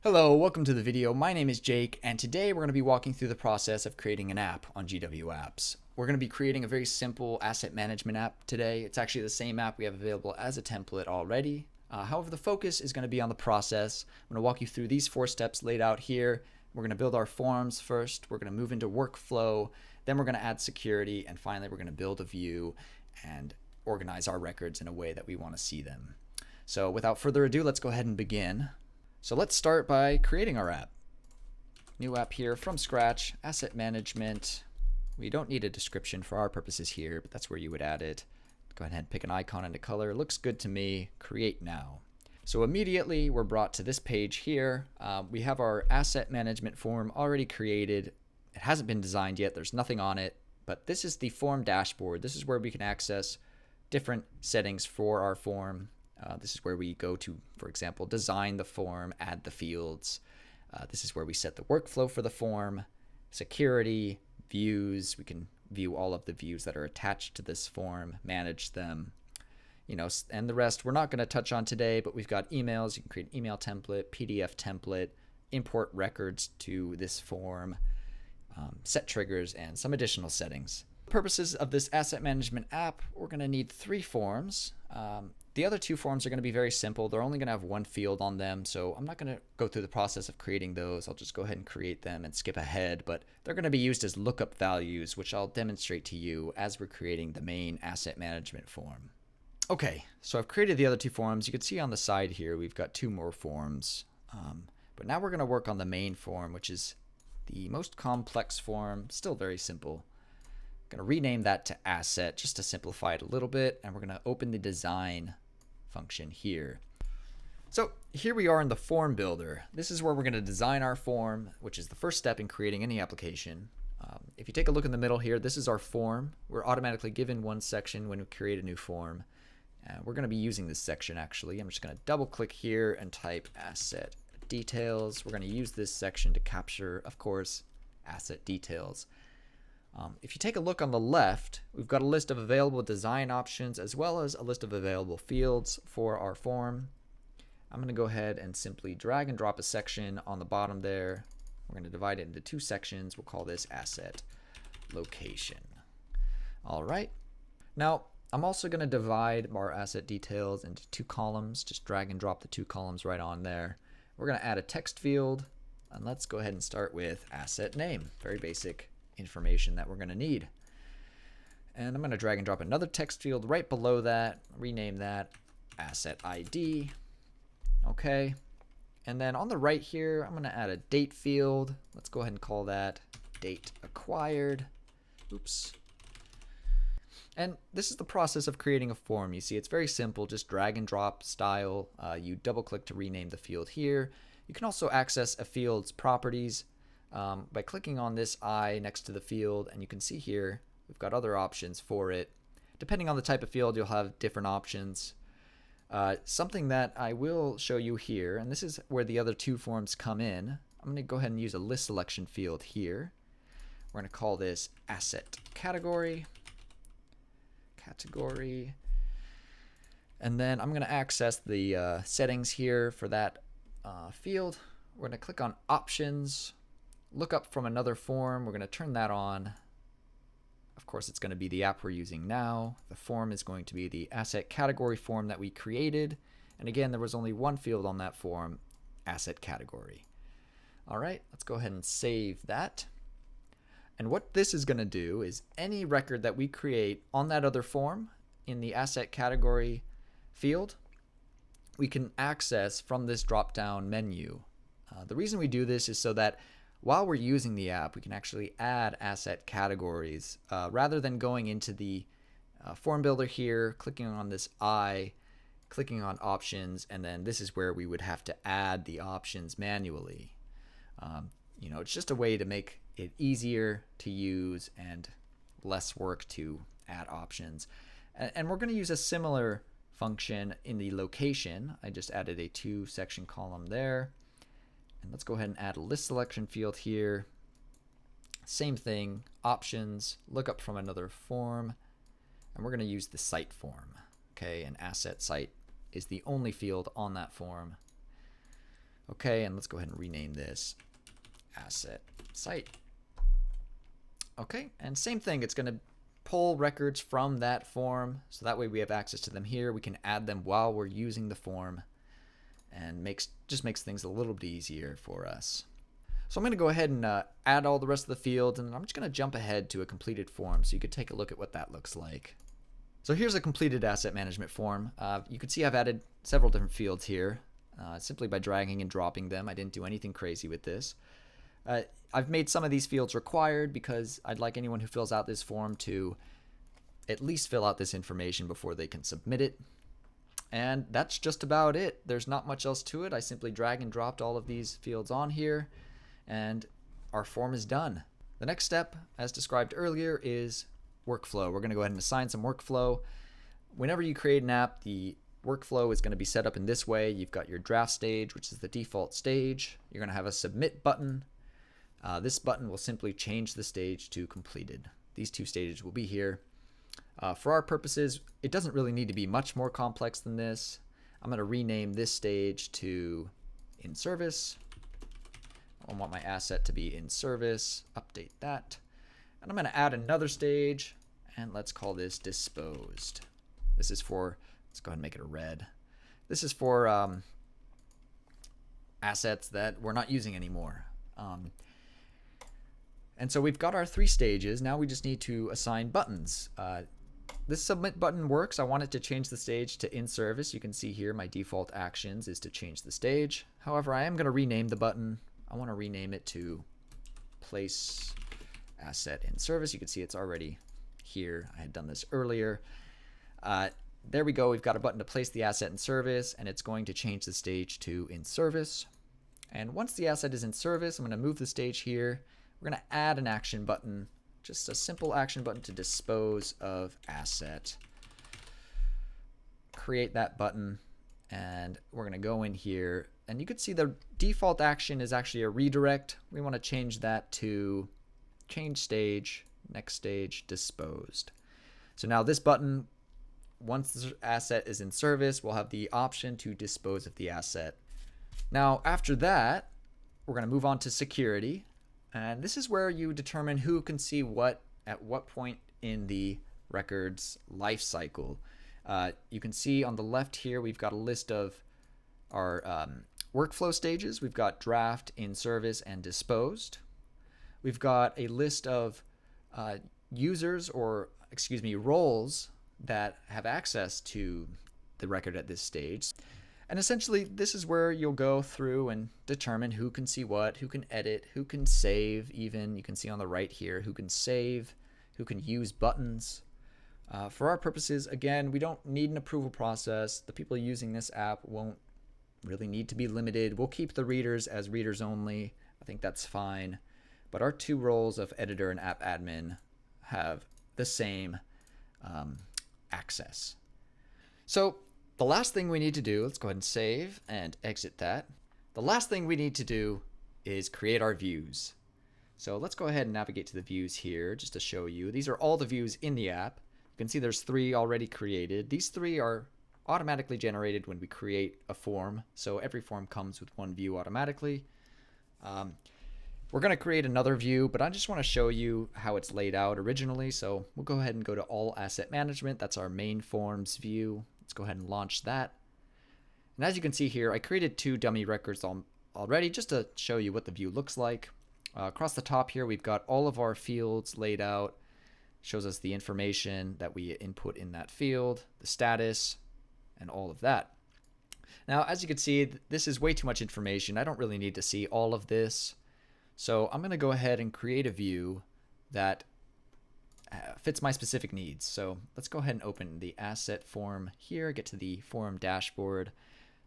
Hello, welcome to the video. My name is Jake, and today we're going to be walking through the process of creating an app on GW Apps. We're going to be creating a very simple asset management app today. It's actually the same app we have available as a template already. However, the focus is going to be on the process. I'm going to walk you through these 4 steps laid out here. We're going to build our forms first. We're going to move into workflow. Then we're going to add security. And finally, we're going to build a view and organize our records in a way that we want to see them. So without further ado, let's go ahead and begin. So let's start by creating our app. New app here from scratch, asset management. We don't need a description for our purposes here, but that's where you would add it. Go ahead and pick an icon into color. Looks good to me. Create now. So immediately we're brought to this page here. We have our asset management form already created. It hasn't been designed yet. There's nothing on it, but this is the form dashboard. This is where we can access different settings for our form. This is where we go to, for example, design the form, add the fields. This is where we set the workflow for the form, security, views. We can view all of the views that are attached to this form, manage them, and the rest we're not going to touch on today, but we've got emails. You can create an email template, PDF template, import records to this form, set triggers, and some additional settings. For purposes of this asset management app, we're going to need 3 forms. The other 2 forms are going to be very simple. They're only going to have 1 field on them, so I'm not going to go through the process of creating those. I'll just go ahead and create them and skip ahead, but they're going to be used as lookup values, which I'll demonstrate to you as we're creating the main asset management form. Okay, so I've created the other 2 forms. You can see on the side here we've got 2 more forms, but now we're going to work on the main form, which is the most complex form, still very simple. I'm going to rename that to asset just to simplify it a little bit, and we're going to open the design function here. So here we are in the form builder. This is where we're going to design our form, which is the first step in creating any application. If you take a look in the middle here, this is our form. We're automatically given 1 section when we create a new form. We're going to be using this section actually. I'm just going to double click here and type asset details. We're going to use this section to capture, of course, asset details. If you take a look on the left, we've got a list of available design options as well as a list of available fields for our form. I'm going to go ahead and simply drag and drop a section on the bottom there. We're going to divide it into 2 sections. We'll call this asset location. All right. Now, I'm also going to divide our asset details into 2 columns. Just drag and drop the 2 columns right on there. We're going to add a text field, and let's go ahead and start with asset name. Very basic information that we're going to need. And I'm going to drag and drop another text field right below that, rename that asset ID. Okay. And then on the right here, I'm going to add a date field. Let's go ahead and call that date acquired. Oops. And this is the process of creating a form. You see, it's very simple, just drag and drop style. You double click to rename the field here. You can also access a field's properties by clicking on this I next to the field, and you can see here we've got other options for it. Depending on the type of field, you'll have different options. Something that I will show you here, and this is where the other 2 forms come in. I'm going to go ahead and use a list selection field here. We're going to call this asset category. And then I'm going to access the settings here for that field. We're going to click on options. Look up from another form. We're going to turn that on. Of course, it's going to be the app we're using now. The form is going to be the asset category form that we created. And again, there was only 1 field on that form, asset category. All right, let's go ahead and save that. And what this is going to do is any record that we create on that other form in the asset category field, we can access from this drop-down menu. The reason we do this is so that while we're using the app, we can actually add asset categories rather than going into the form builder here, clicking on this I, clicking on options, and then this is where we would have to add the options manually. It's just a way to make it easier to use and less work to add options. And we're going to use a similar function in the location. I just added a 2 section column there. And let's go ahead and add a list selection field here. Same thing, options, look up from another form, and we're going to use the site form. Okay, an asset site is the only field on that form. Okay, and let's go ahead and rename this asset site. Okay, and same thing, it's going to pull records from that form, so that way we have access to them here. We can add them while we're using the form, and just makes things a little bit easier for us. So I'm going to go ahead and add all the rest of the fields, and I'm just going to jump ahead to a completed form so you could take a look at what that looks like. So here's a completed asset management form. You can see I've added several different fields here simply by dragging and dropping them. I didn't do anything crazy with this. I've made some of these fields required because I'd like anyone who fills out this form to at least fill out this information before they can submit it. And that's just about it. There's not much else to it. I simply drag and dropped all of these fields on here, and our form is done. The next step, as described earlier, is workflow. We're going to go ahead and assign some workflow. Whenever you create an app, the workflow is going to be set up in this way. You've got your draft stage, which is the default stage. You're going to have a submit button. This button will simply change the stage to completed. These two stages will be here. For our purposes, it doesn't really need to be much more complex than this. I'm going to rename this stage to in service. I want my asset to be in service. Update that. And I'm going to add another stage, and let's call this disposed. This is for, let's go ahead and make it a red. This is for assets that we're not using anymore. And so we've got our 3 stages. Now we just need to assign buttons. This submit button works. I want it to change the stage to in service. You can see here my default actions is to change the stage. However, I am going to rename the button. I want to rename it to place asset in service. You can see it's already here. I had done this earlier. There we go. We've got a button to place the asset in service, and it's going to change the stage to in service. And once the asset is in service, I'm going to move the stage here. We're going to add an action button, just a simple action button to dispose of asset. Create that button, and we're going to go in here, and you can see the default action is actually a redirect. We want to change that to change stage, next stage, disposed. So now this button, once the asset is in service, we'll have the option to dispose of the asset. Now after that, we're going to move on to security. And this is where you determine who can see what at what point in the record's life cycle. You can see on the left here, we've got a list of our workflow stages. We've got draft, in service, and disposed. We've got a list of users, or excuse me, roles that have access to the record at this stage. And essentially, this is where you'll go through and determine who can see what, who can edit, who can save even. You can see on the right here who can save, who can use buttons. For our purposes, again, we don't need an approval process. The people using this app won't really need to be limited. We'll keep the readers as readers only. I think that's fine. But our 2 roles of editor and app admin have the same access. So the last thing we need to do, let's go ahead and save and exit that. The last thing we need to do is create our views. So let's go ahead and navigate to the views here just to show you. These are all the views in the app. You can see there's 3 already created. These 3 are automatically generated when we create a form. So every form comes with 1 view automatically. We're going to create another view, but I just want to show you how it's laid out originally. So we'll go ahead and go to all asset management. That's our main forms view. Let's go ahead and launch that. And as you can see here, I created 2 dummy records already just to show you what the view looks like. Across the top here, we've got all of our fields laid out. Shows us the information that we input in that field, the status, and all of that. Now, as you can see, this is way too much information. I don't really need to see all of this. So I'm going to go ahead and create a view that fits my specific needs. So let's go ahead and open the asset form here, get to the form dashboard,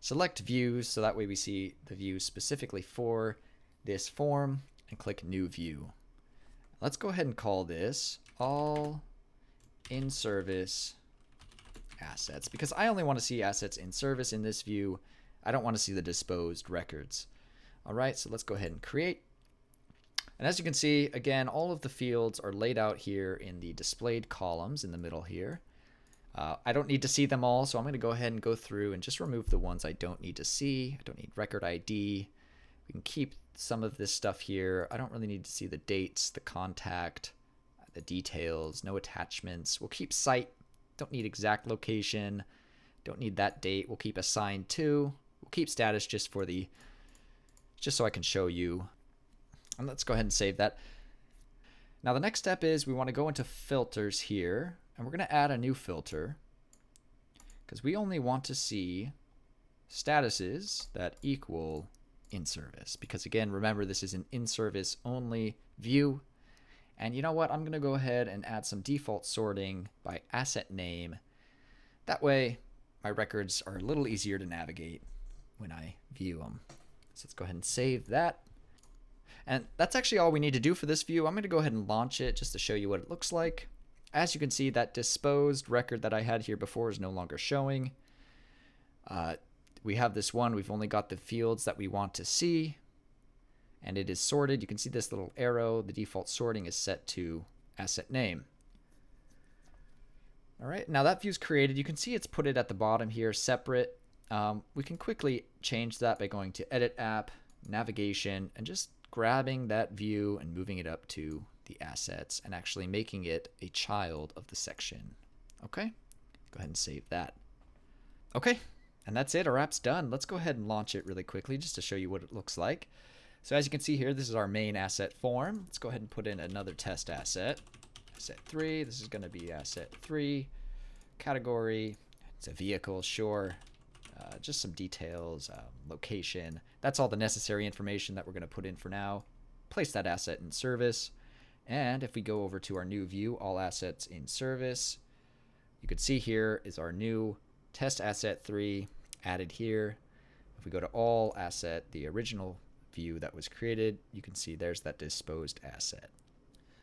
select views, so that way we see the view specifically for this form, and click new view. Let's go ahead and call this all in service assets, because I only want to see assets in service in this view. I don't want to see the disposed records. All right, so let's go ahead and create. And as you can see, again, all of the fields are laid out here in the displayed columns in the middle here. I don't need to see them all, so I'm going to go ahead and go through and just remove the ones I don't need to see. I don't need record ID. We can keep some of this stuff here. I don't really need to see the dates, the contact, the details, no attachments. We'll keep site. Don't need exact location. Don't need that date. We'll keep assigned to. We'll keep status just so I can show you. And let's go ahead and save that. Now the next step is we want to go into filters here, and we're going to add a new filter because we only want to see statuses that equal in service. Because again, remember, this is an in service only view. And you know what? I'm going to go ahead and add some default sorting by asset name. That way my records are a little easier to navigate when I view them. So let's go ahead and save that. And that's actually all we need to do for this view. I'm going to go ahead and launch it just to show you what it looks like. As you can see, that disposed record that I had here before is no longer showing. We have this one. We've only got the fields that we want to see. And it is sorted. You can see this little arrow. The default sorting is set to asset name. All right, now that view's created. You can see it's put it at the bottom here, separate. We can quickly change that by going to Edit App, Navigation, and just grabbing that view and moving it up to the assets and actually making it a child of the section. Okay, go ahead and save that. Okay, and that's it. Our app's done. Let's go ahead and launch it really quickly just to show you what it looks like. So as you can see here, this is our main asset form. Let's go ahead and put in another test asset. Asset 3, this is going to be asset 3. Category, it's a vehicle, sure. Just some details, location. That's all the necessary information that we're going to put in for now. Place that asset in service. And if we go over to our new view, all assets in service, you can see here is our new test asset 3 added here. If we go to all asset, the original view that was created, you can see there's that disposed asset.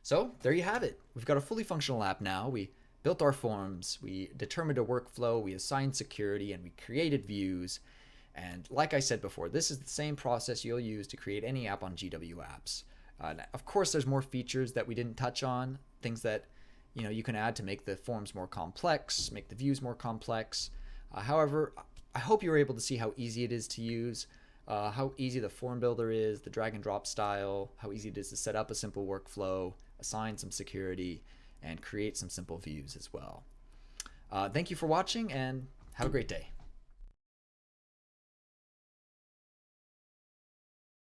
So there you have it. We've got a fully functional app now. We built our forms, we determined a workflow, we assigned security, and we created views. And like I said before, this is the same process you'll use to create any app on GW Apps. Of course, there's more features that we didn't touch on, things that you can add to make the forms more complex, make the views more complex. However, I hope you were able to see how easy it is to use, how easy the form builder is, the drag and drop style, how easy it is to set up a simple workflow, assign some security, and create some simple views as well. Thank you for watching, and have a great day.